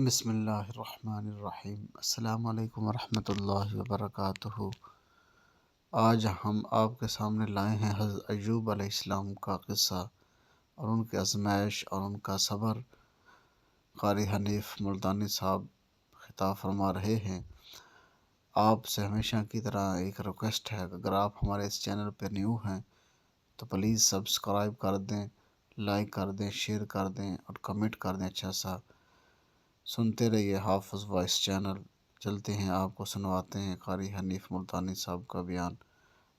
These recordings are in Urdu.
بسم اللہ الرحمن الرحیم۔ السلام علیکم ورحمۃ اللہ وبرکاتہ۔ آج ہم آپ کے سامنے لائے ہیں حضرت ایوب علیہ السلام کا قصہ اور ان کی آزمائش اور ان کا صبر۔ قاری حنیف ملتانی صاحب خطاب فرما رہے ہیں۔ آپ سے ہمیشہ کی طرح ایک ریکویسٹ ہے، اگر آپ ہمارے اس چینل پہ نیو ہیں تو پلیز سبسکرائب کر دیں، لائک کر دیں، شیئر کر دیں اور کمنٹ کر دیں اچھا سا۔ سنتے رہیے حافظ وائس چینل۔ چلتے ہیں، آپ کو سنواتے ہیں قاری حنیف ملتانی صاحب کا بیان،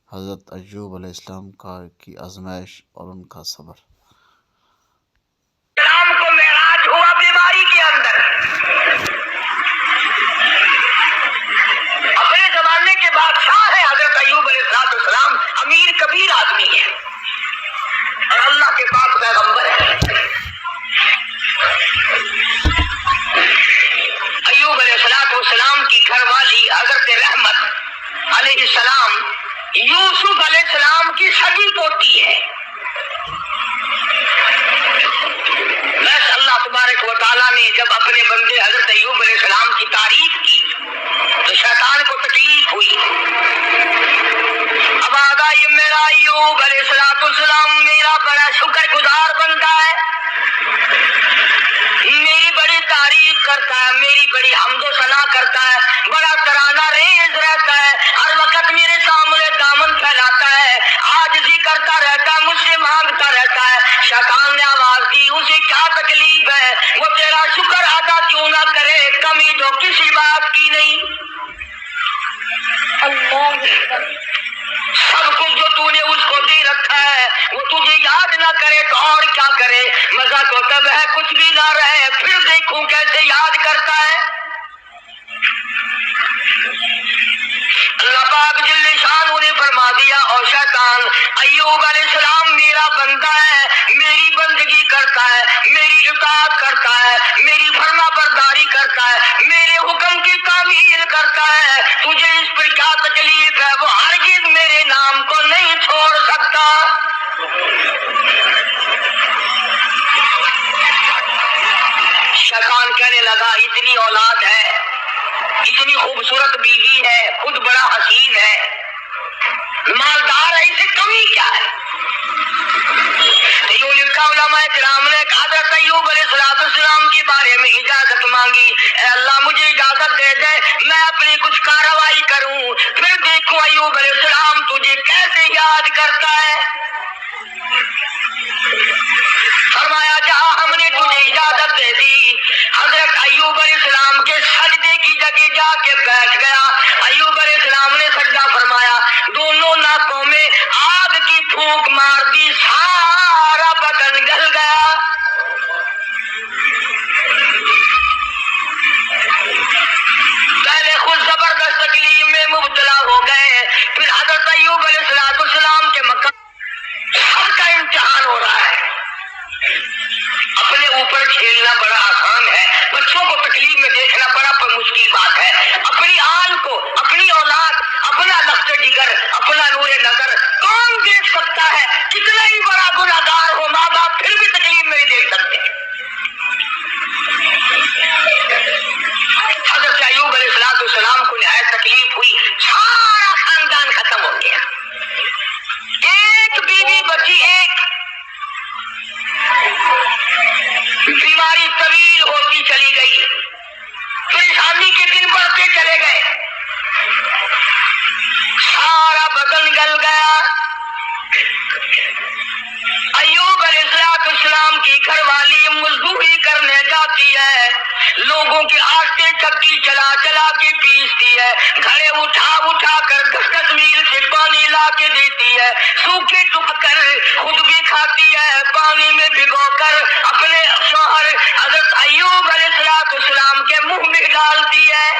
حضرت ایوب علیہ السلام کی آزمائش اور ان کا صبر۔ اسلام کو معراج ہوا بیماری کے اندر۔ اپنے زمانے کے بادشاہ ہے حضرت ایوب علیہ السلام، امیر کبیر آدمی ہے اور اللہ کے پاک پیغمبر ہے۔ ایوب علیہ السلام کی گھر والی حضرت رحمت علیہ السلام یوسف علیہ السلام کی سگی پوتی ہے۔ بس اللہ تبارک و تعالیٰ نے جب اپنے بندے حضرت ایوب علیہ السلام کی تعریف کی تو شیطان کو تکلیف ہوئی۔ اب آگا یہ میرا ایوب علیہ السلام میرا بڑا شکر گزار بنتا ہے، میری بڑی تعریف کرتا ہے، میری بڑی حمد و ثنا کرتا ہے، بڑا ترانہ ریز رہتا ہے، ہر وقت میرے سامنے دامن پھیلاتا ہے، عاجزی کرتا رہتا ہے، مجھ سے مانگتا رہتا ہے۔ شیطان نے آواز دی، اسے کیا تکلیف ہے، وہ تیرا شکر ادا کیوں نہ کرے، کمی تو کسی بات کی نہیں۔ سب کچھ جو تو نے اس کو دے رکھا ہے وہ تجھے یاد نہ کرے تو اور کیا کرے، مزہ تو تب ہے کچھ بھی نہ رہے، پھر دیکھوں کیسے یاد کرتا ہے۔ اللہ پاک جل شانہ نے فرما دیا، اور شیطان ایوب علیہ السلام میرا بندہ ہے، میری بندگی کرتا ہے، میری اطاعت کرتا ہے، میری فرما برداری کرتا ہے، میرے حکم کی تعمیل کرتا ہے، تجھے اس پر کیا تکلیف ہے، وہ ہرگز میرے نام کو نہیں چھوڑ سکتا۔ شیطان کہنے لگا اتنی اولاد ہے، اتنی خوبصورت بیوی ہے، خود بڑا حسین ہے، مالدار ہے، اسے کمی کیا ہے؟ یوں لکھا علماء کرام نے، حضرت ایوب علیہ السلام کے بارے میں اجازت مانگی، اے اللہ مجھے اجازت دے دے میں اپنی کچھ کارروائی کروں، پھر دیکھوں ایوب علیہ السلام تجھے کیسے یاد کرتا ہے۔ فرمایا جہاں ہم نے تجھے اجازت دے دی، حضرت ایوب علیہ السلام کے سجدے کی جگہ جا کے بیٹھ گیا۔ ایوب علیہ السلام نے سجدہ فرمایا، دونوں ناکوں میں آگ کی پھونک مار دی، سارا بدن گل گیا۔ پہلے خود زبردست تکلیف میں مبتلا ہو گئے، پھر حضرت ایوب علیہ السلام کے مقام سب کا امتحان ہو رہا ہے۔ اپنے اوپر کھیلنا بڑا آسان ہے، بچوں کو تکلیف میں دیکھنا بڑا مشکل بات ہے۔ اپنی آل کو، اپنی اولاد، اپنا لخت جگر، اپنا نور نظر کون دیکھ سکتا ہے؟ کتنا ہی بڑا گناہگار ہو ماں باپ پھر بھی تکلیف میں نہیں دیکھ سکتے۔ حضرت ایوب علیہ السلام کو نہایت تکلیف ہوئی، سارا خاندان ختم ہو گیا، ایک بیوی بچی، ایک بیماری طویل ہوتی چلی گئی، پریشانی کے دن بڑھتے چلے گئے، سارا بدن گل گیا۔ ایوب علیہ السلام کی گھر والی مزدوری کرنے جاتی ہے، لوگوں کے آٹے چکی چلا چلا کے پیستی ہے، گھڑے اٹھا اٹھا کر 10 میل سے پانی لا کے دیتی ہے، سوکھے ٹوٹ کر خود بھی کھاتی ہے، پانی میں بھگو کر اپنے شوہر حضرت ایوب علیہ السلام کے منہ میں ڈالتی ہے۔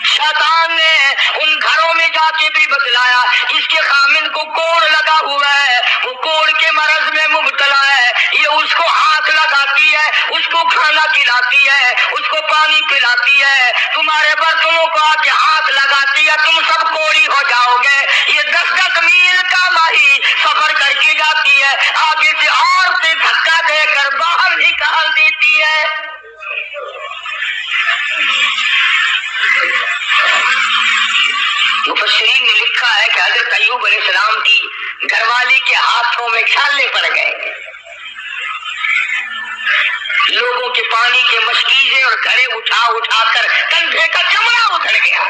شیطان نے ان گھروں میں جا کے بھی بتلایا، اس کے خامن کو کوڑ لگا ہوا ہے، وہ کوڑ کے مرض میں مبتلا ہے، یہ اس کو ہاتھ لگاتی ہے، اس کو کھانا کھلاتی ہے، اس کو پانی پلاتی ہے، تمہارے برتنوں کو آ کے ہاتھ لگاتی ہے، تم سب کوڑی ہو جاؤ گے۔ یہ 10 میل کا ماہی سفر کر کے جاتی ہے، آگے سے اور سے دھکا دے کر باہر نکال دیتی ہے۔ مفسرین نے لکھا ہے کہ حضرت ایوب علیہ السلام کی گھر والی کے ہاتھوں میں چھالے پڑ گئے، لوگوں کے پانی کے مشکیزے اور گھڑے اٹھا اٹھا کر کندھے کا چمڑا ادھڑ گیا۔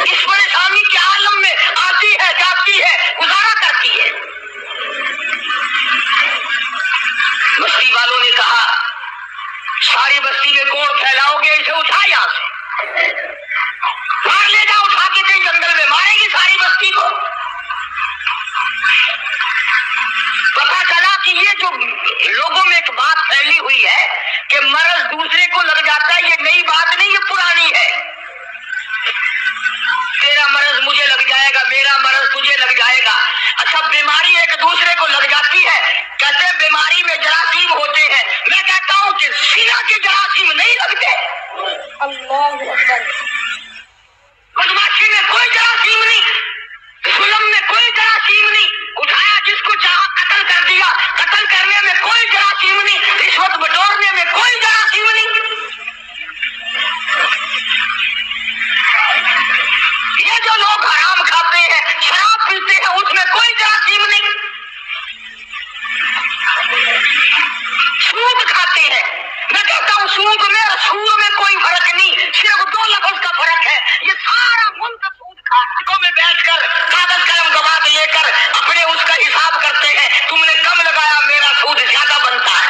اس پریشانی کے عالم میں آتی ہے، جاتی ہے، گزارا کرتی ہے۔ بستی والوں نے کہا ساری بستی میں کوڑ پھیلاؤ گے، اسے اٹھا یہاں سے مار لے جاؤ، اٹھا کے کہیں جنگل میں مارے گی ساری بستی کو۔ پتا چلا کہ یہ جو لوگوں میں ایک بات پھیلی ہوئی ہے کہ مرض دوسرے کو لگ جاتا ہے، یہ نئی بات نہیں، یہ پرانی ہے۔ تیرا مرض مجھے لگ جائے گا، میرا مرض تجھے لگ جائے گا۔ اچھا بیماری ایک دوسرے کو لگ جاتی ہے، کہتے ہیں بیماری میں جراثیم ہوتے ہیں، میں کہتا ہوں کہ زنا کے جراثیم نہیں لگتے۔ اللہ اکبر۔ بدماشی میں کوئی جراثیم نہیں، ظلم میں کوئی جراثیم نہیں، اٹھایا جس کو چاہا قتل کر دیا، قتل کرنے میں کوئی جراثیم نہیں، رشوت بٹورنے میں کوئی جراثیم نہیں۔ یہ جو لوگ حرام کھاتے ہیں، شراب پیتے ہیں، اس میں کوئی جراثیم نہیں۔ سود کھاتے ہیں، میں کہتا ہوں سود میں اور سور میں کوئی فرق نہیں، صرف 2 لفظ کا فرق ہے۔ یہ سارا ملک سود کھاتوں میں بیٹھ کر کاغذ قلم گواد لے کر اپنے اس کا حساب کرتے ہیں، تم نے کم لگایا، میرا سود زیادہ بنتا ہے۔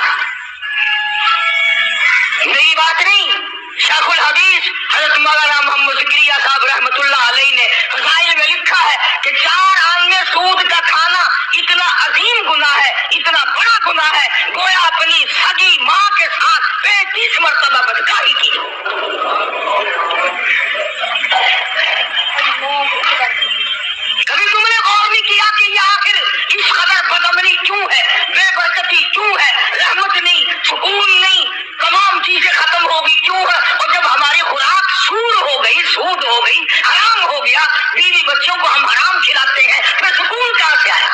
نئی بات نہیں۔ شیخ الحدیث حضرت مولانا محمد زکریا صاحب رحمۃ اللہ علیہ نے فضائل میں لکھا ہے کہ 4 آنے سود کا کھانا اتنا عظیم گناہ ہے، اتنا بڑا گناہ ہے، گویا اپنی سگی ماں کے ساتھ 35 مرتبہ بدکاری کی۔ کبھی تم نے غور نہیں کیا کہ یہ آخر اس قدر بدامنی کیوں ہے، بے برکتی کیوں ہے، رحمت نہیں، سکون نہیں، تمام چیزیں ختم ہوگی کیوں ہے؟ اور جب ہماری خوراک سود ہو گئی، حرام ہو گیا، بیوی بچوں کو ہم حرام کھلاتے ہیں، پھر سکون کہاں سے آیا؟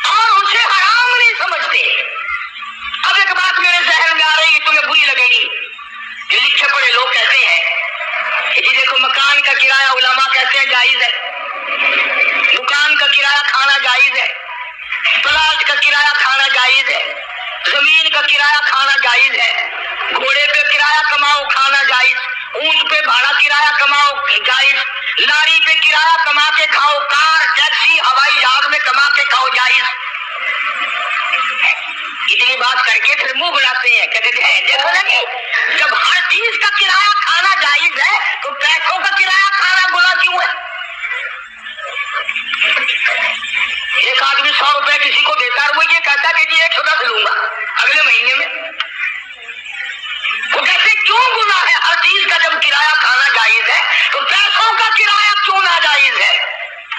اور اسے حرام نہیں سمجھتے۔ اب ایک بات میرے ذہن میں آ رہی ہے، تمہیں بری لگے گی۔ جو لکھے پڑھے لوگ کہتے ہیں کہ جی دیکھو مکان کا کرایہ علماء کہتے ہیں جائز ہے، دکان کا کرایہ کھانا جائز ہے، پلاٹ کا کرایہ کھانا جائز ہے، زمین کا کرایہ کھانا جائز ہے، گھوڑے پہ کرایہ کماؤ کھانا جائز، اونٹ پہ بھاڑا کرایہ کماؤ جائز، لاری پہ کرایہ کما کے کھاؤ، کار ٹیکسی ہوائی جہاز میں کما کے کھاؤ جائز۔ اتنی بات کر کے پھر منہ بناتے ہیں، کہتے ہیں دیکھو نا جی جب ہر چیز کا کرایہ کھانا جائز ہے تو پیسوں کا کرایہ کھانا گناہ کیوں ہے؟ ایک آدمی 100 روپے کسی کو دیتا ہے، وہ یہ کہتا ہے کہ جی 110 لوں گا اگلے مہینے میں۔ وہ کہتے کیوں گناہ ہے؟ ہر چیز کا جب کرایہ کھانا جائز ہے تو پیسوں کا کرایہ کیوں ناجائز ہے؟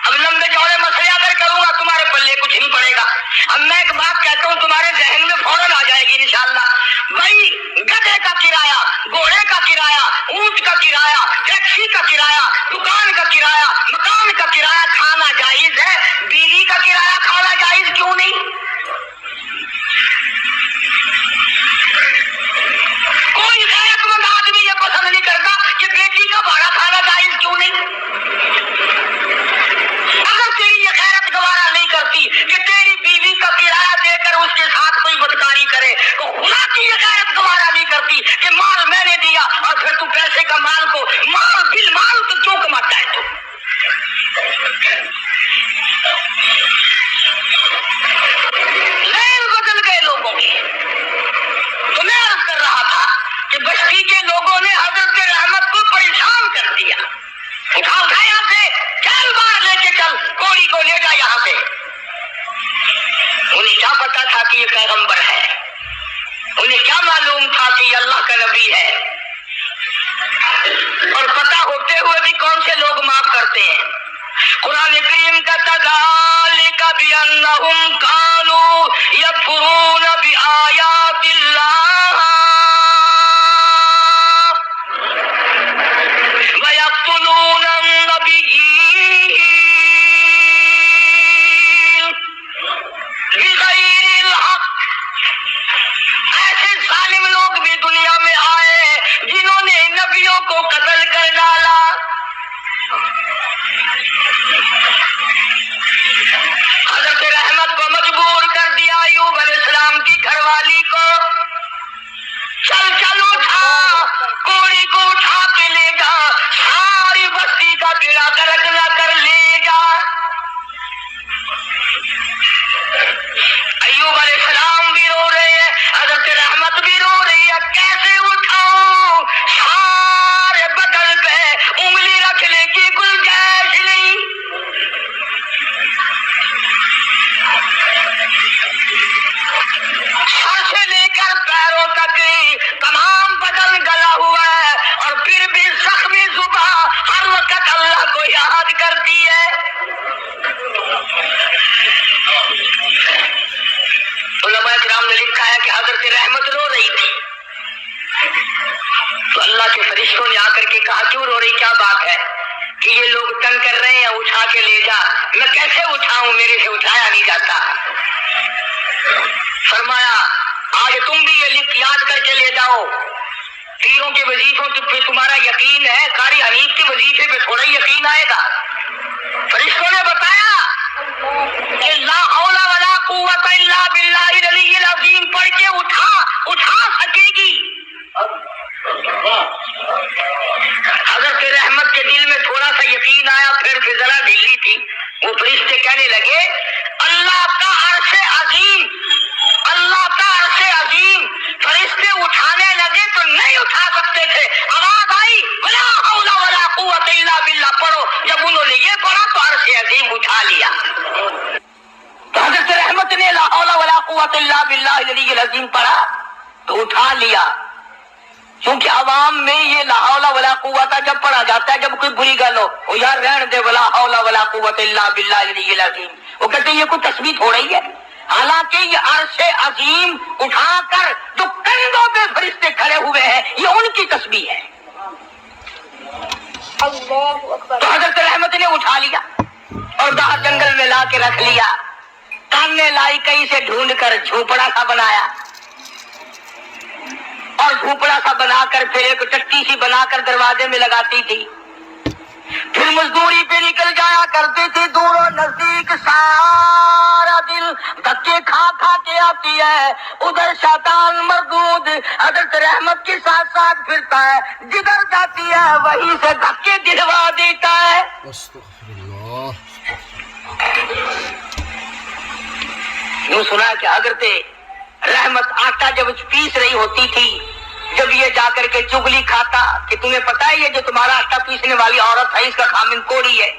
اب لمبے چوڑے مسئلے اگر کروں گا تمہارے پلے کچھ نہیں پڑے گا۔ اب میں ایک بات کہتا ہوں تمہارے ذہن میں فوراً آ جائے گی انشاءاللہ، بھائی گدھے کا کرایہ، گھوڑے کا کرایہ، اونٹ کا کرایہ، ٹیکسی کا کرایہ، دکان کا کرایہ، مکان کا کرایہ کھانا جائز ہے، بیوی کا کرایہ کھانا جائز کیوں نہیں؟ کوئی غیرت مند آدمی یہ پسند نہیں کرتا کہ بیٹی کا بھاڑا کھانا جائز کیوں نہیں؟ اگر تیری یہ غیرت گوارا نہیں کرتی کہ تیری بیوی کا کرایہ دے کر اس کے ساتھ کوئی بدکاری کرے، تو خدا کی یہ غیرت گوارا نہیں کرتی کہ مال میں نے دیا اور پھر تو پیسے کا مال کو مال بل مال تو کیوں کماتا ہے تو؟ لین بدل گئے لوگوں کے۔ تو میں عرض کر رہا تھا کہ بستی کے لوگوں نے حضرت رحمت کو پریشان کر دیا، اٹھا یہاں سے، چل باہر لے کے چل، کوڑی کو لے جا یہاں سے۔ انہیں کیا پتا تھا کہ یہ پیغمبر ہے، انہیں کیا معلوم تھا کہ یہ اللہ کا نبی ہے، اور پتا ہوتے ہوئے بھی کون سے لوگ معاف کرتے ہیں؟ قرآن کریم کا تذالک بأنهم كانوا يكفرون بآيات الله ويقتلون النبيين بغیر الحق. ایسے ظالم لوگ بھی دنیا میں آئے جنہوں نے نبیوں کو قتل کر ڈالا. حضرت رحمت کو مجبور کر دیا ایوب علیہ السلام کی گھر والی کو. چل چل اٹھا, کوڑی کو اٹھا کے لے جا, ساری بستی کا بیڑا غرق نہ کر لے جا. ایوب علیہ السلام بھی رو رہے ہیں, حضرت رحمت بھی رو رہی ہے. کیسے اٹھاؤں, سارے بدن پہ انگلی رکھنے کی گنجائش نہیں. سر سے لے کر پیروں تک تمام بدن گلا ہوا ہے, اور پھر بھی زخمی زباں ہر وقت اللہ کو یاد کرتی ہے. علماء کرام نے لکھا ہے کہ حضرت رحمت رو رہی تھی تو اللہ کے فرشتوں نے آ کر کے کہا کیوں رو رہی, کیا بات ہے؟ کہ یہ لوگ تنگ کر رہے ہیں, اٹھا کے لے جا. میں کیسے اٹھاؤں, میرے سے اٹھایا نہیں جاتا. فرمایا آج تم بھی یہ لکھ یاد کر کے لے جاؤ, پیروں کے وظیفوں پہ تمہارا یقین ہے, قاری حنیف کے وظیفے پہ تھوڑا ہی یقین آئے گا. فرشتوں نے بتایا کہ لا حول ولا قوت الا باللہ العلی العظیم پڑھ کے اٹھا سکے گی. حضرت رحمت کے دل میں تھوڑا سا یقین آیا, پھر ذرا ڈھیلی تھی. وہ فرشتے کہنے لگے اللہ کا عرش عظیم, اللہ کا عرش عظیم. فرشتے اٹھانے لگے تو نہیں اٹھا سکتے تھے, آواز آئی ولا حول ولا قوت الا باللہ پڑھو. جب انہوں نے یہ پڑھا تو عرش عظیم اٹھا لیا. تو حضرت رحمت نے لا حول ولا قوت الا باللہ العلی العظیم پڑھا تو اٹھا لیا. کیونکہ عوام میں یہ لا حول ولا قوت جب پڑھا جاتا ہے جب کوئی بری گل ہو, وہ یار رہن دے ولا حول ولا قوت الا باللہ العلی العظیم, وہ کہتے ہیں یہ کوئی تسبیح ہو رہی ہے. حالانکہ یہ عرش عظیم اٹھا کر جو کندھوں پہ فرشتے کھڑے ہوئے ہیں یہ ان کی تسبیح ہے. تو حضرت رحمت نے اٹھا لیا اور باہر جنگل میں لا کے رکھ لیا. کاننے لائی کہیں سے ڈھونڈ کر جھوپڑا سا بنایا, اور جھوپڑا سا بنا کر پھر ایک چٹی سی بنا کر دروازے میں لگاتی تھی. پھر مزدوری پہ نکل جایا کرتی تھی دور و نزدیک. سارا دل دھکے کھا کے آتی ہے. ادھر شیطان مردود حضرت رحمت کے ساتھ ساتھ پھرتا ہے, جدھر جاتی ہے وہیں سے دھکے دلوا دیتا ہے. یوں سنا کہ حضرت رحمت آٹا جب پیس رہی ہوتی تھی, جب یہ جا کر کے چگلی کھاتا کہ تمہیں پتا ہے یہ جو تمہارا آٹا پیسنے والی عورت ہے اس کا خامن کوڑی ہے,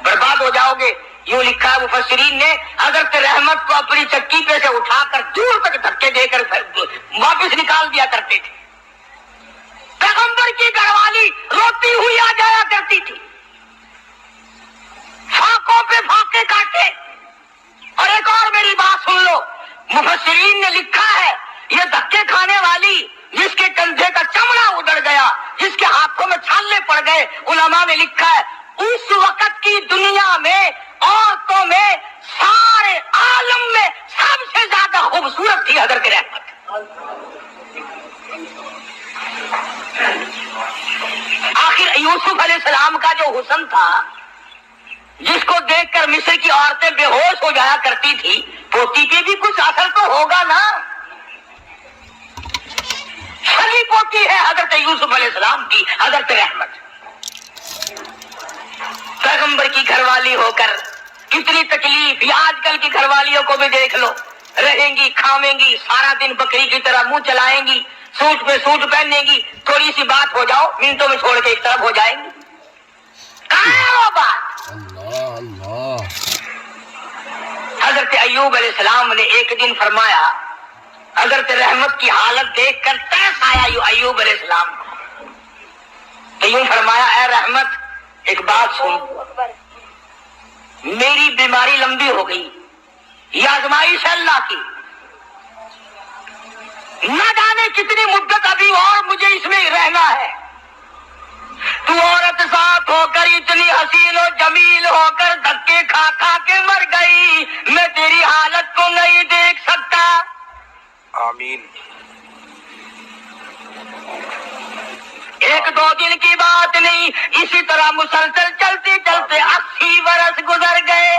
برباد ہو جاؤ گے. یوں لکھا ہے مفسرین نے, حضرت رحمت کو اپنی چکی پہ سے اٹھا کر دور تک دھکے دے کر واپس نکال دیا کرتے تھے. پیغمبر کی گھر والی روتی ہوئی آ جایا کرتی تھی, فاقوں پہ فاقے کاٹے. اور ایک اور میری بات سن لو, مفسرین نے لکھا ہے یہ دھکے کھانے والی جس کے کندھے کا چمڑا اجڑ گیا, جس کے ہاتھوں میں چھالے پڑ گئے, علماء نے لکھا ہے اس وقت کی دنیا میں عورتوں میں سارے عالم میں سب سے زیادہ خوبصورت تھی حضرت رحمت. آخر یوسف علیہ السلام کا جو حسن تھا جس کو دیکھ کر مصر کی عورتیں بے ہوش ہو جایا کرتی تھی, پوتی پہ بھی کچھ اثر تو ہوگا نا. سلی پوتی ہے حضرت یوسف علیہ السلام کی حضرت رحمت. پیغمبر کی گھر والی ہو کر کتنی تکلیف. یہ آج کل کی گھر والیوں کو بھی دیکھ لو, رہیں گی کھاویں گی سارا دن بکری کی طرح منہ چلائیں گی, سوٹ پہ سوٹ پہنیں گی, تھوڑی سی بات ہو جاؤ منٹوں میں چھوڑ کے ایک طرف ہو جائیں گی. کہاں ہے وہ بات؟ اللہ. حضرت ایوب علیہ السلام نے ایک دن فرمایا, حضرت رحمت کی حالت دیکھ کر ترس آیا ایوب علیہ السلام کو, تو یوں فرمایا اے رحمت ایک بات سن, میری بیماری لمبی ہو گئی, یہ آزمائش ہے اللہ کی، نہ جانے کتنی مدت ابھی اور مجھے اس میں رہنا ہے۔ تو عورت ساتھ ہو کر اتنی حسین و جمیل ہو کر دھکے کھا کھا کے مر گئی، میں تیری حالت کو نہیں دیکھ سکتا۔ آمین۔ ایک دو دن کی بات نہیں، اسی طرح مسلسل چلتے چلتے 80 برس گزر گئے۔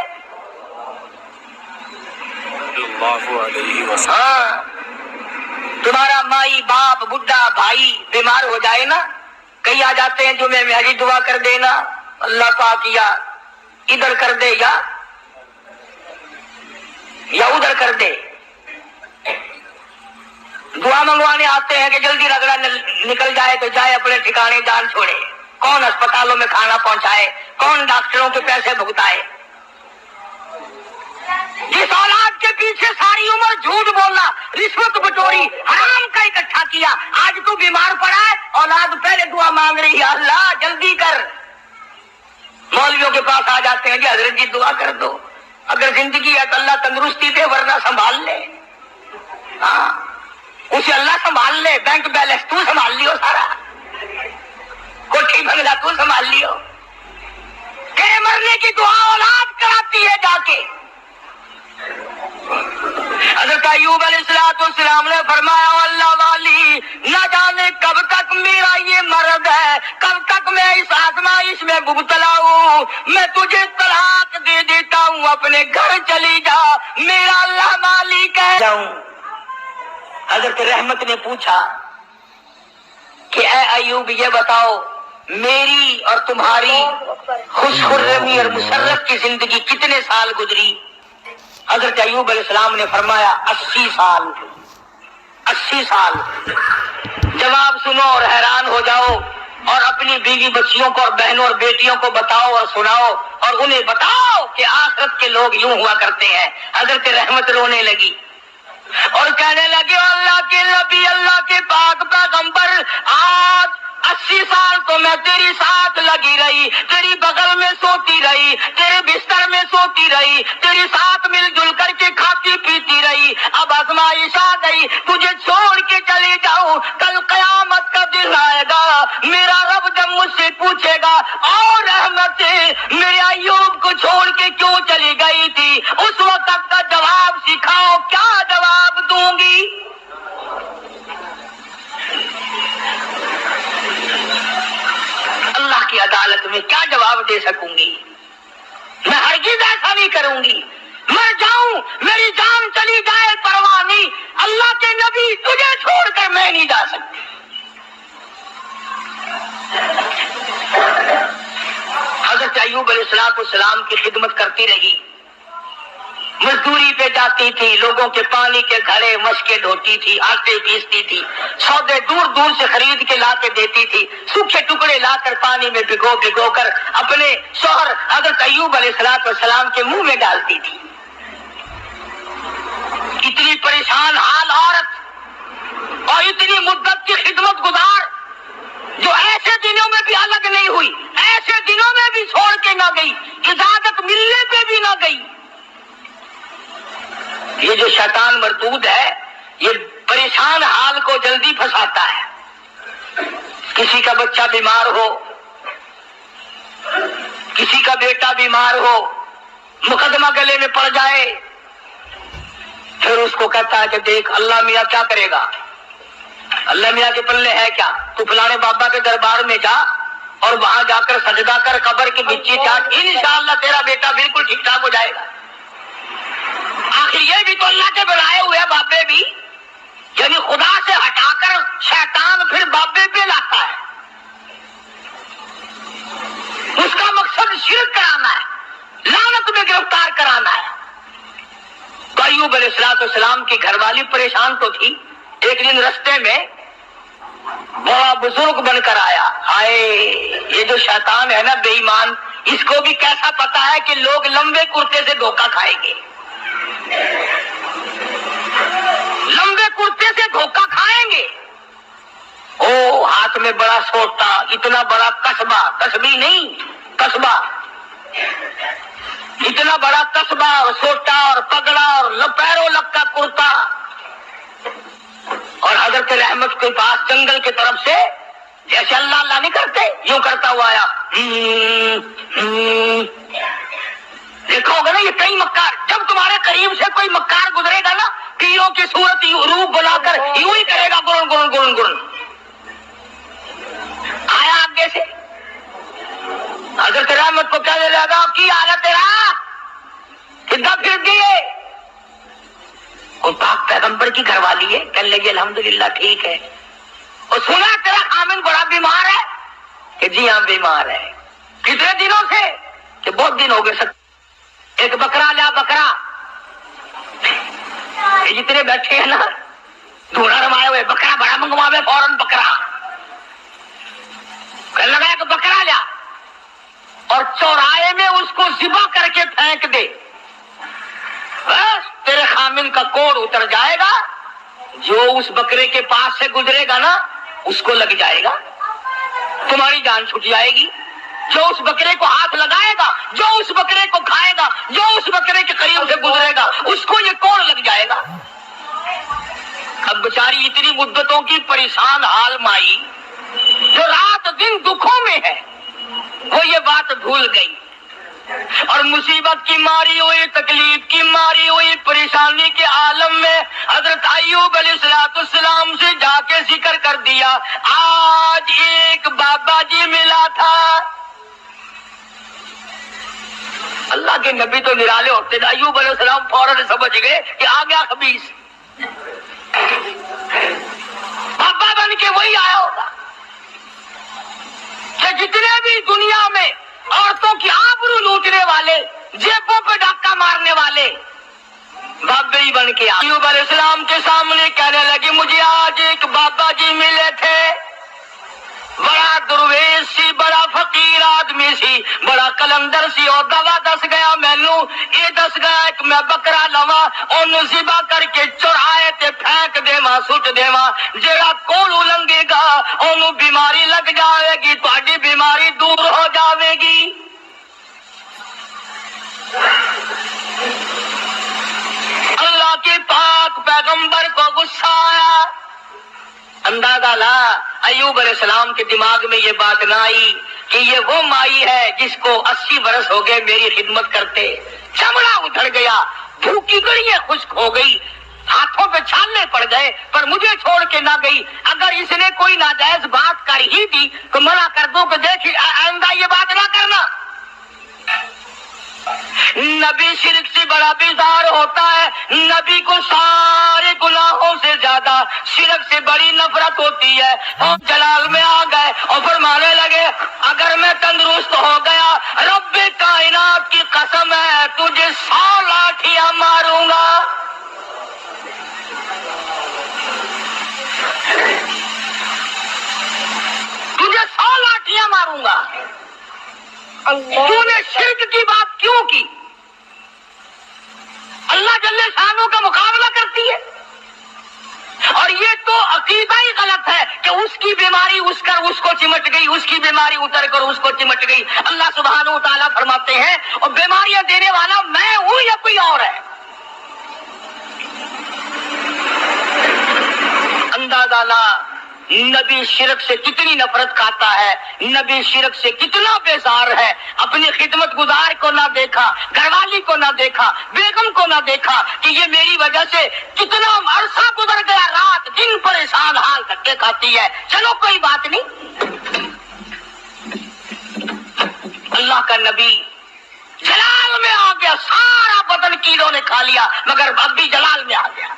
اللہ علیہ وسلم۔ ہاں، تمہارا مائی باپ بڈھا بھائی بیمار ہو جائے نا، کئی آ جاتے ہیں جمعے میں، حجی دعا کر دینا، اللہ پاک یا ادھر کر دے یا ادھر کر دے۔ دعا منگوانے آتے ہیں کہ جلدی رگڑا نکل جائے تو جائے اپنے ٹھکانے، جان چھوڑے۔ کون اسپتالوں میں کھانا پہنچائے، کون ڈاکٹروں کے پیسے بھگتائے۔ جس اولاد کے پیچھے ساری عمر جھوٹ بولنا، رشوت بٹوری، حرام کا اکٹھا کیا، آج تو بیمار پڑا ہے، اولاد پہلے دعا مانگ رہی ہے، اللہ جلدی کر۔ مولویوں کے پاس آ جاتے ہیں، جی حضرت جی دعا کر دو، اگر زندگی ہے تو اللہ تندرستی دے، ورنہ سنبھال لے۔ ہاں، اسے اللہ سنبھال لے، بینک بیلنس تو سنبھال لیو، سارا کوٹھی بنگلہ تو سنبھال لیو۔ تیرے مرنے کی دعا اولاد کراتی ہے جا کے۔ حضرت ایوب علیہ السلام نے فرمایا، اللہ والی، نہ جانے کب تک میرا یہ مرض ہے، کب تک میں اس آزمائش میں مبتلا ہوں، میں تجھے طلاق دے دیتا ہوں، اپنے گھر چلی جا، میرا اللہ مالک ہے۔ حضرت رحمت نے پوچھا کہ اے ایوب یہ بتاؤ، میری اور تمہاری خوش خرمی اور مسرت کی زندگی کتنے سال گزری؟ حضرت ایوب علیہ السلام نے فرمایا 80 سال۔ 80 سال۔ جواب سنو اور حیران ہو جاؤ، اور اپنی بیوی بچیوں کو اور بہنوں اور بیٹیوں کو بتاؤ اور سناؤ، اور انہیں بتاؤ کہ آخرت کے لوگ یوں ہوا کرتے ہیں۔ حضرت رحمت رونے لگی اور کہنے لگے، اللہ کے نبی، اللہ کے پاک پیغمبر، آج 80 سال تو میں تیری ساتھ لگی رہی، تیری بغل میں سوتی رہی، تیرے بستر میں سوتی رہی، تیری ساتھ مل جل کر کے کھاتی پیتی رہی، اب آزمائش آ گئی، تجھے چھوڑ کے چلی جاؤں، کل قیامت کا دن آئے گا، میرا رب جب مجھ سے پوچھے گا، اور رحمت میرے ایوب کو چھوڑ کے کیوں چلی گئی تھی، اس وقت کا جواب سکھاؤ، کیا جواب دوں گی؟ اللہ کی عدالت میں کیا جواب دے سکوں گی؟ میں ہرگز ایسا نہیں کروں گی، مر جاؤں، میری جان چلی جائے پرواہ نہیں، اللہ کے نبی تجھے چھوڑ کر میں نہیں جا سکتی۔ حضرت ایوب علیہ السلام کی خدمت کرتی رہی، مزدوری پہ جاتی تھی، لوگوں کے پانی کے گھڑے مشکے ڈھوتی تھی، آٹے پیستی تھی، سودے دور دور سے خرید کے لا کے دیتی تھی، سوکھے ٹکڑے لا کر پانی میں بھگو کر اپنے شوہر حضرت ایوب علیہ السلام کے منہ میں ڈالتی تھی۔ اتنی پریشان حال عورت اور اتنی مدت کی خدمت گزار، جو ایسے دنوں میں بھی الگ نہیں ہوئی، ایسے دنوں میں بھی چھوڑ کے نہ گئی، اجازت ملنے پہ بھی نہ گئی۔ یہ جو شیطان مردود ہے، یہ پریشان حال کو جلدی پھنساتا ہے۔ کسی کا بچہ بیمار ہو، کسی کا بیٹا بیمار ہو، مقدمہ گلے میں پڑ جائے، پھر اس کو کہتا ہے کہ دیکھ اللہ میاں کیا کرے گا، اللہ میاں کے پلے ہے کیا، تو فلانے بابا کے دربار میں جا اور وہاں جا کر سجدہ کر، قبر کی مٹی چاٹ، انشاءاللہ تیرا بیٹا بالکل ٹھیک ٹھاک ہو جائے گا۔ آخر یہ بھی تو اللہ کے بنائے ہوئے بابے بھی، یعنی خدا سے ہٹا کر شیطان پھر بابے پہ لاتا ہے، اس کا مقصد شرک کرانا ہے، لعنت میں گرفتار کرانا ہے۔ تو ایوب علیہ السلام کی گھر والی پریشان تو تھی۔ ایک دن رستے میں بڑا بزرگ بن کر آیا، ہائے یہ جو شیطان ہے نا بے ایمان، اس کو بھی کیسا پتا ہے کہ لوگ لمبے کرتے سے دھوکہ کھائیں گے، لمبے کرتے سے دھوکہ کھائیں گے۔ او ہاتھ میں بڑا سوٹا، اتنا بڑا قصبہ، قصبی نہیں قصبہ، اتنا بڑا قصبہ اور سوٹا اور پگڑا اور پیروں لگ کا کرتا، اور حضرت رحمت کے پاس جنگل کی طرف سے جیسے اللہ اللہ نہیں کرتے یوں کرتا ہوا آیا. دیکھا ہوگا نا یہ کئی مکار، جب تمہارے قریب سے کوئی مکار گزرے گا نا پیروں کی صورت روپ بنا کر یوں ہی کرے گا، گرن گرن گرن گرن. آیا آگے سے حضرت رحمت کو کہنے لگا کی حالت تیرا کدھر پھر گئے؟ کوئی پاک پیغمبر کی گھر والی ہے، کہنے لگی الحمدللہ ٹھیک ہے. اور سنا تیرا خامن بڑا بیمار ہے کہ جی ہاں بیمار ہے. کتنے دنوں سے؟ کہ بہت دن ہو گئے. ایک بکرا لیا، بکرا یہ جتنے بیٹھے ہیں نا دھونا رمائے ہوئے، بکرا بڑا منگواوے فوراً بکرا. کہنے لگا کہ بکرا لیا اور چوراہے میں اس کو ذبح کر کے پھینک دے، بس تیرے خامن کا کوڑ اتر جائے گا. جو اس بکرے کے پاس سے گزرے گا نا اس کو لگ جائے گا، تمہاری جان چھوٹ جائے گی. جو اس بکرے کو ہاتھ لگائے گا، جو اس بکرے کو کھائے گا، جو اس بکرے کے قریب سے گزرے گا اس کو یہ کوڑ لگ جائے گا. اب بیچاری اتنی مدتوں کی پریشان حال مائی جو رات دن دکھوں میں ہے وہ یہ بات بھول گئی، اور مصیبت کی ماری ہوئی، تکلیف کی ماری ہوئی، پریشانی کے عالم میں حضرت ایوب علیہ السلام سے جا کے ذکر کر دیا آج ایک بابا جی ملا تھا. اللہ کے نبی تو نرالے ہوتے تھے. ایوب علیہ السلام فوراً سمجھ گئے کہ آ گیا خبیث، بابا بن کے وہی آیا ہوگا کہ جتنے بھی دنیا میں عورتوں کی آبرو لوٹنے والے، جیبوں پہ ڈاکہ مارنے والے بابے ہی بن کے ایوب علیہ السلام کے سامنے کہنے لگے مجھے آج ایک بابا جی ملے تھے، بڑا درویش سی، بڑا فقیر آدمی سی، بڑا کلندر سی، اور دوا دس گیا مینو یہ دس گیا کہ میں بکرا لوا اونوں ذبح کر کے چوراہے تے پھینک دیواں، سٹ دیواں، جیڑا کول لنگے گا اونوں بیماری لگ جاوے گی، تہاڈی بیماری دور ہو جاوے گی. اللہ کے پاک پیغمبر کو غصہ آیا. اندازہ لا ایوب علیہ السلام کے دماغ میں یہ بات نہ آئی کہ یہ وہ مائی ہے جس کو 80 برس ہو گئے میری خدمت کرتے، چمڑا ادھڑ گیا، بھوکی گڑیاں خشک ہو گئی، ہاتھوں پہ چھالنے پڑ گئے، پر مجھے چھوڑ کے نہ گئی. اگر اس نے کوئی ناجائز بات کر ہی دی تو منع کر دو کہ دیکھ آئندہ یہ بات نہ کرنا. نبی شرک سے بڑا بیزار ہوتا ہے، نبی کو سارے گناہوں سے زیادہ شرک سے بڑی نفرت ہوتی ہے. اور جلال میں آ گئے اور فرمانے لگے اگر میں تندرست ہو گیا رب کائنات کی قسم ہے تجھے 100 لاٹھیاں ماروں گا. تجھے 100 لاٹھیاں ماروں گا. تو نے شرک کی بات کیوں کی؟ اللہ جل شانہ کا مقابلہ کرتی ہے. اور یہ تو عقیدہ ہی غلط ہے کہ اس کی بیماری اس کو چمٹ گئی، اس کی بیماری اتر کر اس کو چمٹ گئی. اللہ سبحانہ و تعالیٰ فرماتے ہیں اور بیماریاں دینے والا میں ہوں یا کوئی اور ہے؟ اندازہ لا نبی شرک سے کتنی نفرت کھاتا ہے، نبی شرک سے کتنا بیزار ہے. اپنی خدمت گزار کو نہ دیکھا، گھر والی کو نہ دیکھا، بیگم کو نہ دیکھا کہ یہ میری وجہ سے کتنا عرصہ گزر گیا، رات دن پریشان حال دھکے کھاتی ہے. چلو کوئی بات نہیں. اللہ کا نبی جلال میں آ گیا، سارا بدن کیڑوں نے کھا لیا مگر اب بھی جلال میں آ گیا.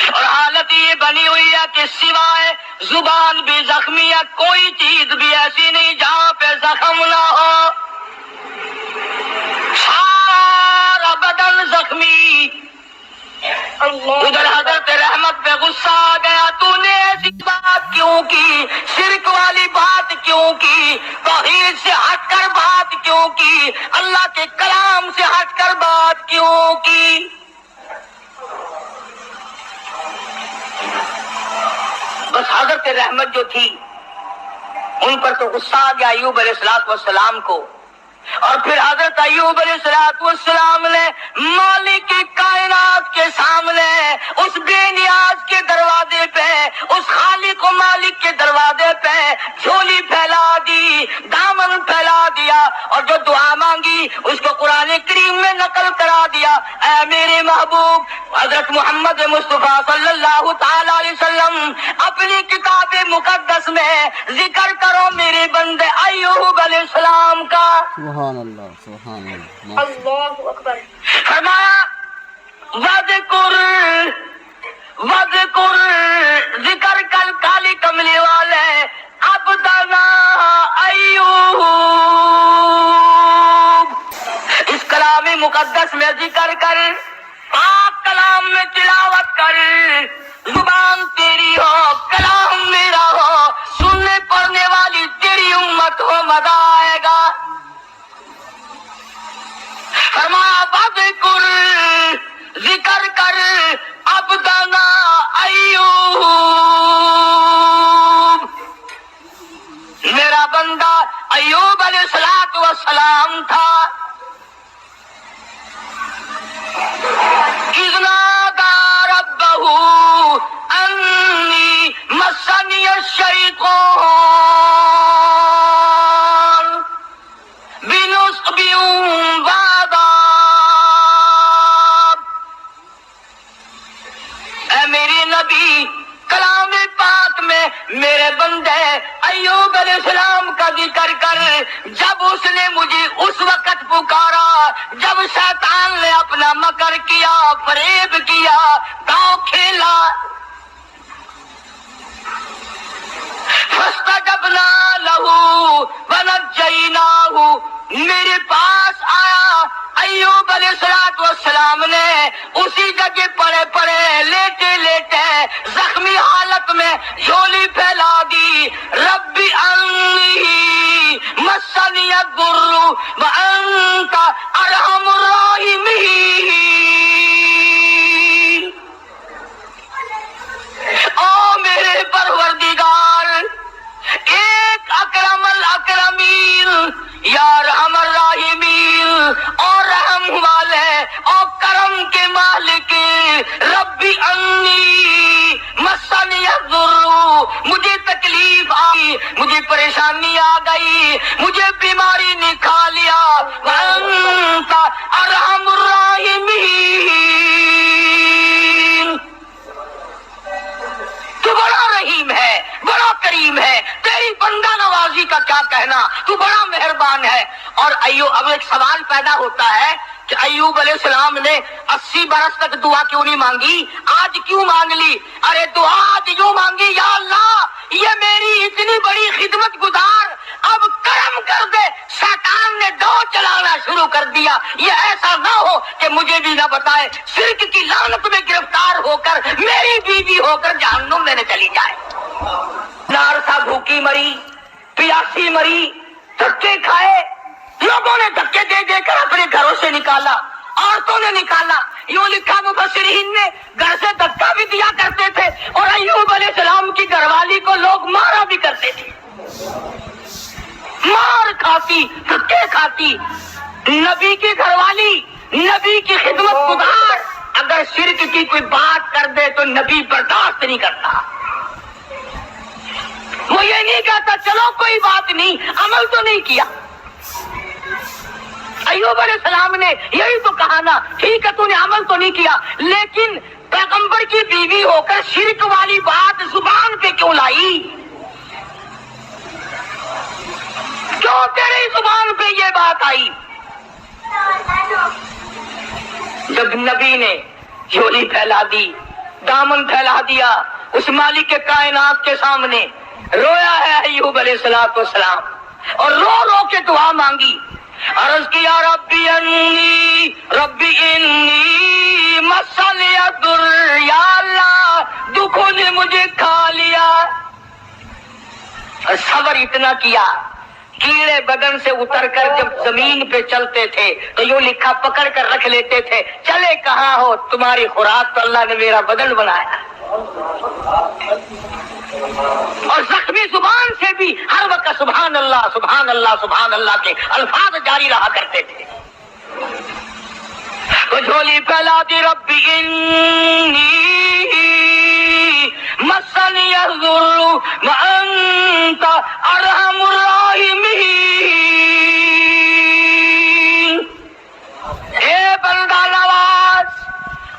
اور حالت یہ بنی ہوئی ہے کہ سوائے زبان بھی زخمی ہے، کوئی چیز بھی ایسی نہیں جہاں پہ زخم نہ ہو، سارا بدن زخمی. ادھر حضرت رحمت پہ غصہ آ گیا تو نے ایسی بات کیوں کی، شرک والی بات کیوں کی، توحید سے ہٹ کر بات کیوں کی، اللہ کے کلام سے ہٹ کر بات کیوں کی. بس حضرت رحمت جو تھی ان پر تو غصہ آ گیا ایوب علیہ السلام کو. اور پھر حضرت ایوب علیہ السلام نے مالک کائنات کے سامنے اس بے نیاز کے دروازے پہ، اس خالق و مالک کے دروازے پہ جھولی پھیلا دی، دامن پھیلا دیا، اور جو دعا مانگی اس کو قرآن کریم میں نقل کرا دیا۔ اے میرے محبوب حضرت محمد مصطفیٰ صلی اللہ تعالی علیہ وسلم اپنی کتاب مقدس میں ذکر کرو میرے بندے ایوب علیہ السلام کا۔ سبحان اللہ، سبحان اللہ۔ اللہ اکبر۔ فرمایا وذکر ذکر کل کالی کملی والے عبدنا ایوب، اس کلام مقدس میں ذکر کر، پاک کلام میں تلاوت کر، زبان تیری ہو کلام میرا ہو، سننے پڑھنے والی تیری امت ہو، مزہ آئے گا۔ فرمایا وذکر ذکر کر عبدنا ایوب، میرا بندہ ایوب علیہ السلام تھا۔ اذ نادى ربه انی مسنی الشیطان بنصب وعذاب۔ اے میرے نبی کلام پاک میں میرے بندے ایوب علیہ السلام کا ذکر کر، جب اس نے مجھے اس وقت پکارا جب شیطان نے اپنا مکر کیا، فریب کیا، داؤ کھیلا۔ فاستجبنا له ونجیناہ، میرے پاس آیا ایوب علیہ السلام نے اسی جگہ پڑے پڑے لیٹے لیٹے زخمی حالت میں جھولی پھیلا دی۔ رب انی مسنی الضر وانت ارحم الراحمین، او میرے پروردگار ایک اکرم الاکرمین، یا رحم الراحمین، اور رحم والے اور کرم کے مالک، رب انی مسنی الضر، مجھے تکلیف آئی، مجھے پریشانی آ گئی، مجھے بیماری نے کھا لیا، وانت ارحم الراحمین، تو بڑا رحیم ہے، بڑا کریم ہے، تیری بندہ نوازی کا کیا کہنا، تو بڑا مہربان ہے۔ اور ایوب، اب ایک سوال پیدا ہوتا ہے کہ ایوب علیہ السلام نے 80 برس تک دعا کیوں نہیں مانگی، آج کیوں مانگ لی؟ ارے دعا آج کیوں مانگی؟ یا اللہ یہ میری اتنی بڑی خدمت گزار، اب کرم کر دے، شیطان نے دو چلانا شروع کر دیا، یہ ایسا نہ ہو کہ مجھے بھی نہ بتائے، شرک کی لعنت میں گرفتار ہو کر میری بیوی ہو کر جہنم میں نہ چلی جائے۔ نارسا بھوکی مری، پیاسی مری، دھکے کھائے، لوگوں نے دھکے دے دے کر اپنے گھروں سے نکالا، عورتوں نے نکالا۔ یوں لکھا مفسرین نے گھر سے دھکا بھی دیا کرتے تھے، اور ایوب علیہ السلام کی گھر والی کو لوگ مارا بھی کرتے تھے، مار کھاتی، دھکے کھاتی۔ نبی کی گھر والی، نبی کی خدمت گزار اگر شرک کی کوئی بات کر دے تو نبی برداشت نہیں کرتا، وہ یہ نہیں کہتا چلو کوئی بات نہیں، عمل تو نہیں کیا۔ ایوب علیہ السلام نے یہی تو کہا نا، ٹھیک ہے تو نے عمل تو نہیں کیا، لیکن پیغمبر کی بیوی ہو کر شرک والی بات زبان پہ کیوں لائی؟ کیوں تیری زبان پہ یہ بات آئی؟ جب نبی نے جھولی پھیلا دی، دامن پھیلا دیا اس مالک کے کائنات کے سامنے، رویا ہے ایوب علیہ السلام، اور رو رو کے دعا مانگی، عرض کیا ربی انی مسنی الضر، یا اللہ دکھوں نے مجھے کھا لیا۔ اور صبر اتنا کیا، کیڑے بدن سے اتر کر جب زمین پہ چلتے تھے تو یوں لکھا پکڑ کر رکھ لیتے تھے، چلے کہاں ہو، تمہاری خوراک تو اللہ نے میرا بدن بنایا۔ اور زخمی زبان سے بھی ہر وقت سبحان اللہ سبحان اللہ سبحان اللہ کے الفاظ جاری رہا کرتے تھے. تو جھولی پھیلا دی ربی انی مسنی الضر وانت ارحم الراحمین. اے بندہ نواز،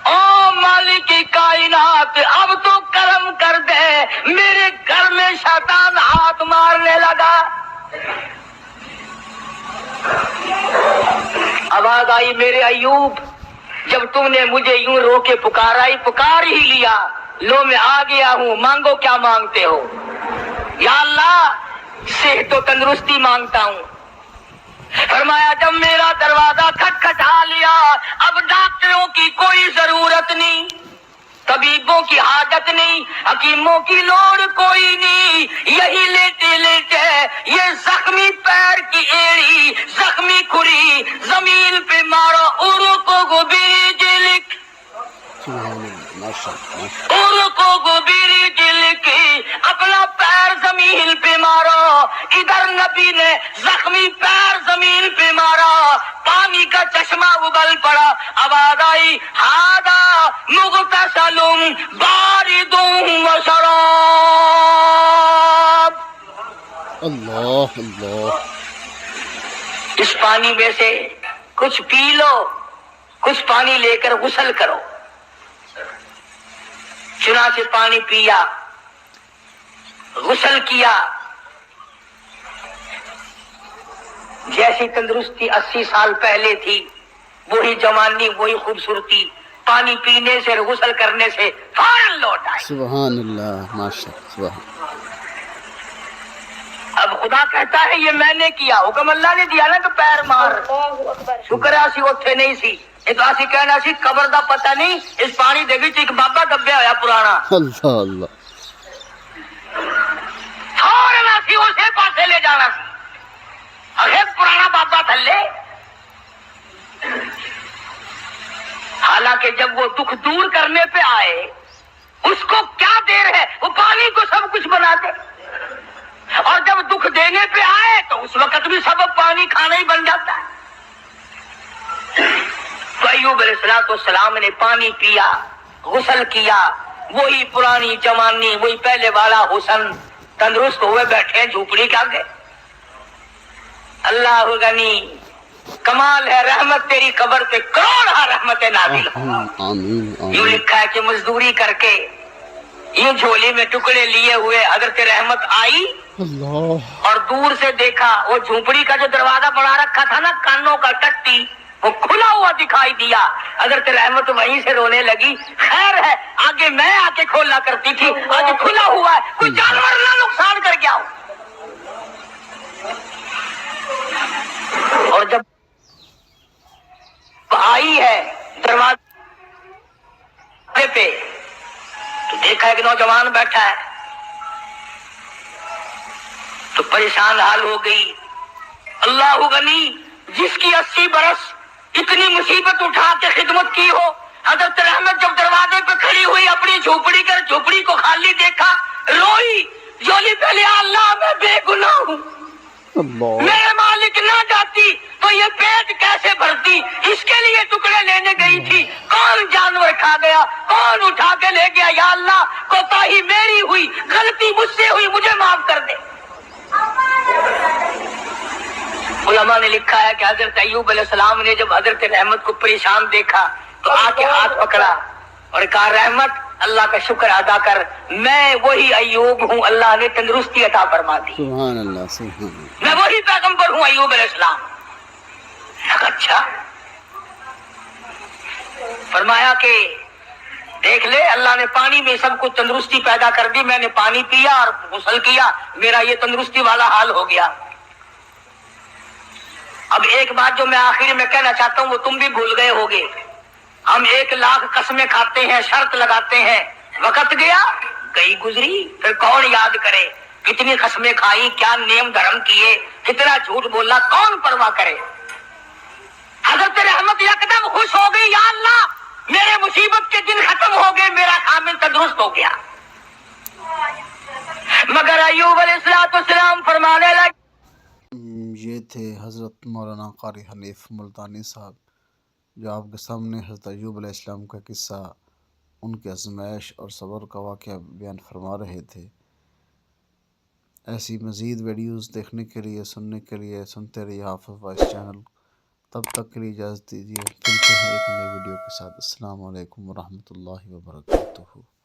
او مالک کائنات، اب تو کرم کر دے، میرے گھر میں شیطان ہاتھ مارنے لگا. آواز آئی میرے ایوب، جب تم نے مجھے یوں رو کے پکار ہی لیا، لو میں آ گیا ہوں، مانگو کیا مانگتے ہو. یا اللہ صحت و تندرستی مانگتا ہوں. فرمایا جب میرا دروازہ کھٹکھٹا لیا، اب ڈاکٹروں کی کوئی ضرورت نہیں، طبیبوں کی حاجت نہیں، حکیموں کی لوڑ کوئی نہیں. یہی لیٹے لیٹے یہ زخمی پیر کی ایڑی، زخمی کھری زمین پہ مارو، اورو کو گوبری جلک، اورو کو گوبری جلک، اپنا پیر زمین پہ مارو. ادھر نبی نے زخمی پیر زمین پہ مارا، پانی کا چشمہ ابل پڑا. آواز آئی ہادا مغتسل بارد و شراب. اللہ اللہ. اس پانی میں سے کچھ پی لو، کچھ پانی لے کر غسل کرو. چنانچہ پانی پیا، غسل کیا. جیسی تندرستی 80 سال پہلے تھی، وہی جوانی، وہی خوبصورتی، پانی پینے سے، غسل کرنے سے فوراً لوٹ آئی. سبحان اللہ، ماشاء اللہ، سبحان. اب خدا کہتا ہے یہ میں نے کیا، حکم اللہ نے دیا نا کہ پیر مار. شکر ہے اسی اوتھے نہیں سی، یہ تو اسی کہنا سی قبر دا پتہ نہیں، اس پانی دے وچ ایک بابا دبیا ہویا پرانا. اللہ اللہ. فوراً اسی اسے پاسے لے جانا سی. اگر پرانا بابا تھلے، حالانکہ جب وہ دکھ دور کرنے پہ آئے، اس کو کیا دیر ہے، وہ پانی کو سب کچھ بنا دے. اور جب دکھ دینے پہ آئے تو اس وقت بھی سبب پانی کھانا ہی بن جاتا ہے. تو ایوب علیہ السلام نے پانی پیا، غسل کیا، وہی پرانی جوانی، وہی پہلے والا حسن، تندرست ہوئے بیٹھے جھوپڑی کے آگے. اللہ غنی، کمال ہے رحمت تیری قبر پہ کروڑ رحمت نازل ہو. آمین یوں آمین. لکھا ہے کہ مزدوری کر کے یوں جھولی میں ٹکڑے لیے ہوئے حضرت رحمت آئی اللہ. اور دور سے دیکھا وہ جھونپڑی کا جو دروازہ بنا رکھا تھا نا، کانوں کا ٹٹی، وہ کھلا ہوا دکھائی دیا. حضرت رحمت وہیں سے رونے لگی. خیر ہے آگے میں آ کے کھولا کرتی تھی، آج کھلا ہوا ہے، کوئی جانور نہ نقصان کر گیا ہو. اور جب آئی ہے دروازے پہ تو دیکھا ایک نوجوان بیٹھا ہے، تو پریشان حال ہو گئی. اللہ غنی، جس کی 80 برس اتنی مصیبت اٹھا کے خدمت کی ہو. حضرت رحمت جب دروازے پہ کھڑی ہوئی، اپنی جھوپڑی کو خالی دیکھا، روئی. جولی پہلے اللہ میں بے گناہ ہوں، میرے مالک نہ جاتی تو یہ پیٹ کیسے بھرتی. اس کے لیے ٹکڑے لینے گئی تھی، کون جانور کھا گیا، کون اٹھا کے لے گیا. یا اللہ کوتاہی میری ہوئی، غلطی مجھ سے ہوئی، مجھے معاف کر دے. علماء نے لکھا ہے کہ حضرت ایوب علیہ السلام نے جب حضرت رحمت کو پریشان دیکھا تو آ کے ہاتھ پکڑا اور کہا رحمت اللہ کا شکر ادا کر، میں وہی ایوب ہوں، اللہ نے تندرستی عطا فرما دی. سبحان اللہ، سبحان اللہ. میں وہی پیغمبر ہوں ایوب علیہ السلام. اچھا. فرمایا کہ دیکھ لے اللہ نے پانی میں سب کچھ تندرستی پیدا کر دی. میں نے پانی پیا اور غسل کیا، میرا یہ تندرستی والا حال ہو گیا. اب ایک بات جو میں آخر میں کہنا چاہتا ہوں وہ تم بھی بھول گئے ہوگے. ہم 1,00,000 قسمیں کھاتے ہیں، شرط لگاتے ہیں، وقت گیا گئی گزری، پھر کون یاد کرے. کتنی قسمیں کھائی، کیا نیم دھرم کیے، کتنا جھوٹ بولا، کون پرواہ کرے. حضرت رحمت یکدم خوش ہو گئی، یا اللہ میرے مصیبت کے دن ختم ہو گئے، میرا کامل تندرست ہو گیا. مگر ایوب علیہ السلام فرمانے لگے یہ تھے حضرت مولانا قاری حنیف ملتانی صاحب، جو آپ کے سامنے حضرت ایوب علیہ السلام کا قصہ، ان کے آزمائش اور صبر کا واقعہ بیان فرما رہے تھے۔ ایسی مزید ویڈیوز دیکھنے کے لیے، سننے کے لیے سنتے رہیے حافظ وائس چینل۔ تب تک کے لیے اجازت دیجیے، ملتے ہیں ایک نئی ویڈیو کے ساتھ۔ السلام علیکم ورحمۃ اللہ وبرکاتہ۔